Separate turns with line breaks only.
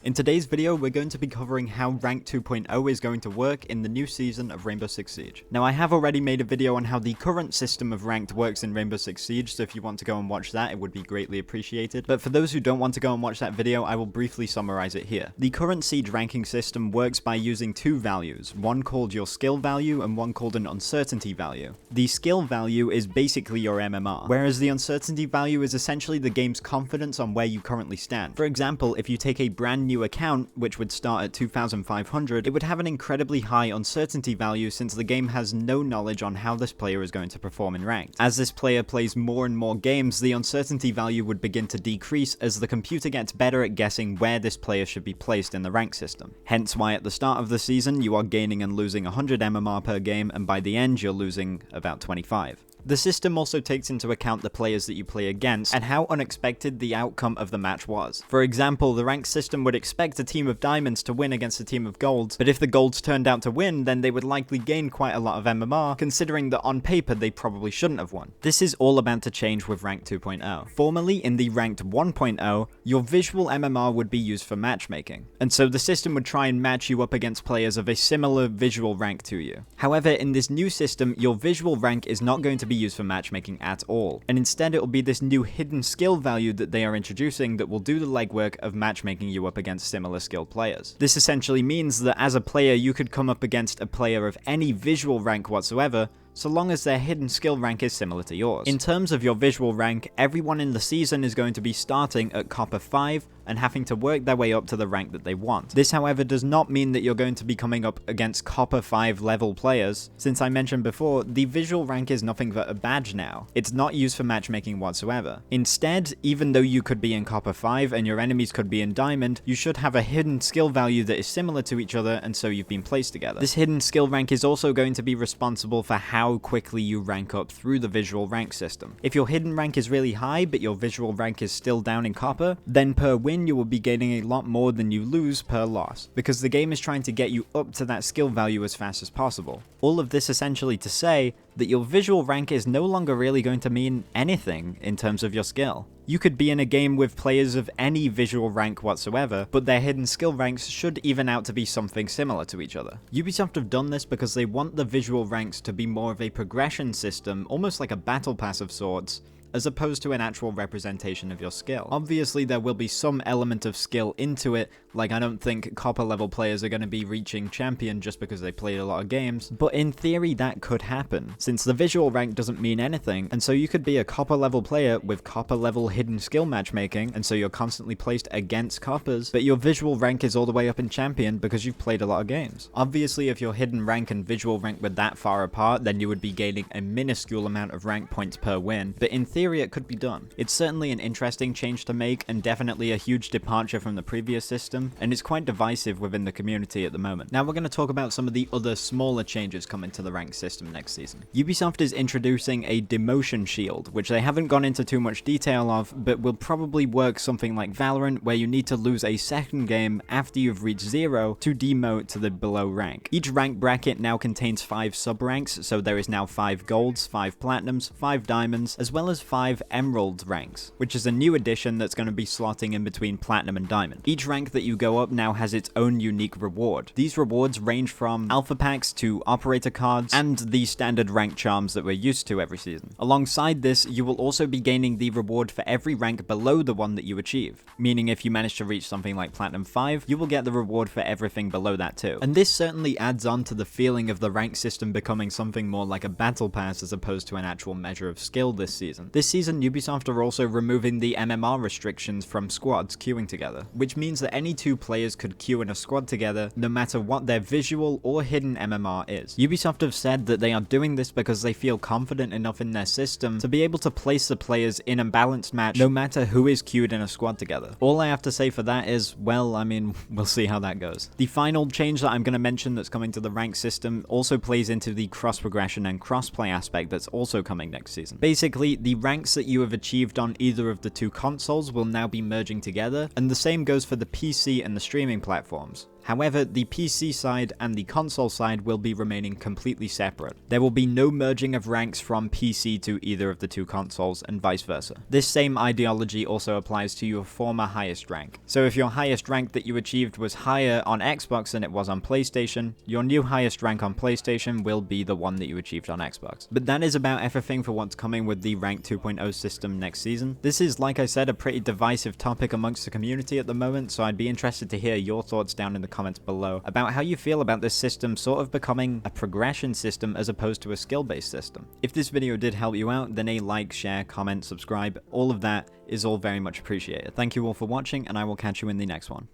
In today's video, we're going to be covering how Ranked 2.0 is going to work in the new season of Rainbow Six Siege. Now, I have already made a video on how the current system of Ranked works in Rainbow Six Siege, so if you want to go and watch that, it would be greatly appreciated. But for those who don't want to go and watch that video, I will briefly summarize it here. The current Siege ranking system works by using two values, one called your skill value and one called an uncertainty value. The skill value is basically your MMR, whereas the uncertainty value is essentially the game's confidence on where you currently stand. For example, if you take a brand new account, which would start at 2,500, it would have an incredibly high uncertainty value since the game has no knowledge on how this player is going to perform in Ranked. As this player plays more and more games, the uncertainty value would begin to decrease as the computer gets better at guessing where this player should be placed in the rank system. Hence why at the start of the season you are gaining and losing 100 MMR per game, and by the end you're losing about 25. The system also takes into account the players that you play against and how unexpected the outcome of the match was. For example, the ranked system would expect a team of diamonds to win against a team of golds, but if the golds turned out to win, then they would likely gain quite a lot of MMR, considering that on paper they probably shouldn't have won. This is all about to change with Ranked 2.0. Formerly in the Ranked 1.0, your visual MMR would be used for matchmaking, and so the system would try and match you up against players of a similar visual rank to you. However, in this new system, your visual rank is not going to be used for matchmaking at all, and instead it will be this new hidden skill value that they are introducing that will do the legwork of matchmaking you up against similar skilled players. This essentially means that as a player you could come up against a player of any visual rank whatsoever, so long as their hidden skill rank is similar to yours. In terms of your visual rank, everyone in the season is going to be starting at Copper 5 and having to work their way up to the rank that they want. This, however, does not mean that you're going to be coming up against Copper 5 level players. Since I mentioned before, the visual rank is nothing but a badge now. It's not used for matchmaking whatsoever. Instead, even though you could be in Copper 5 and your enemies could be in Diamond, you should have a hidden skill value that is similar to each other, and so you've been placed together. This hidden skill rank is also going to be responsible for how quickly you rank up through the visual rank system. If your hidden rank is really high but your visual rank is still down in Copper, then per win you will be gaining a lot more than you lose per loss, because the game is trying to get you up to that skill value as fast as possible. All of this essentially to say that your visual rank is no longer really going to mean anything in terms of your skill. You could be in a game with players of any visual rank whatsoever, but their hidden skill ranks should even out to be something similar to each other. Ubisoft have done this because they want the visual ranks to be more of a progression system, almost like a battle pass of sorts, as opposed to an actual representation of your skill. Obviously, there will be some element of skill into it, like I don't think Copper level players are going to be reaching Champion just because they played a lot of games, but in theory that could happen, since the visual rank doesn't mean anything, and so you could be a Copper level player with Copper level hidden skill matchmaking, and so you're constantly placed against Coppers, but your visual rank is all the way up in Champion because you've played a lot of games. Obviously, if your hidden rank and visual rank were that far apart, then you would be gaining a minuscule amount of rank points per win, but in theory it could be done. It's certainly an interesting change to make, and definitely a huge departure from the previous system, and it's quite divisive within the community at the moment. Now we're going to talk about some of the other smaller changes coming to the ranked system next season. Ubisoft is introducing a demotion shield, which they haven't gone into too much detail of, but will probably work something like Valorant, where you need to lose a second game after you've reached 0 to demote to the below rank. Each rank bracket now contains 5 sub-ranks, so there is now 5 golds, 5 platinums, 5 diamonds, as well as 5 emerald ranks, which is a new addition that's going to be slotting in between platinum and diamond. Each rank that you go up now has its own unique reward. These rewards range from alpha packs to operator cards and the standard rank charms that we're used to every season. Alongside this, you will also be gaining the reward for every rank below the one that you achieve, meaning if you manage to reach something like platinum 5, you will get the reward for everything below that too. And this certainly adds on to the feeling of the rank system becoming something more like a battle pass as opposed to an actual measure of skill this season. This season, Ubisoft are also removing the MMR restrictions from squads queuing together, which means that any two players could queue in a squad together no matter what their visual or hidden MMR is. Ubisoft have said that they are doing this because they feel confident enough in their system to be able to place the players in a balanced match no matter who is queued in a squad together. All I have to say for that is, well, I mean, we'll see how that goes. The final change that I'm going to mention that's coming to the rank system also plays into the cross progression and crossplay aspect that's also coming next season. Basically, the ranks that you have achieved on either of the two consoles will now be merging together, and the same goes for the PC and the streaming platforms. However, the PC side and the console side will be remaining completely separate. There will be no merging of ranks from PC to either of the two consoles and vice versa. This same ideology also applies to your former highest rank. So if your highest rank that you achieved was higher on Xbox than it was on PlayStation, your new highest rank on PlayStation will be the one that you achieved on Xbox. But that is about everything for what's coming with the Ranked 2.0 system next season. This is, like I said, a pretty divisive topic amongst the community at the moment, so I'd be interested to hear your thoughts down in the comments below about how you feel about this system sort of becoming a progression system as opposed to a skill-based system. If this video did help you out, then a like, share, comment, subscribe, all of that is all very much appreciated. Thank you all for watching, and I will catch you in the next one.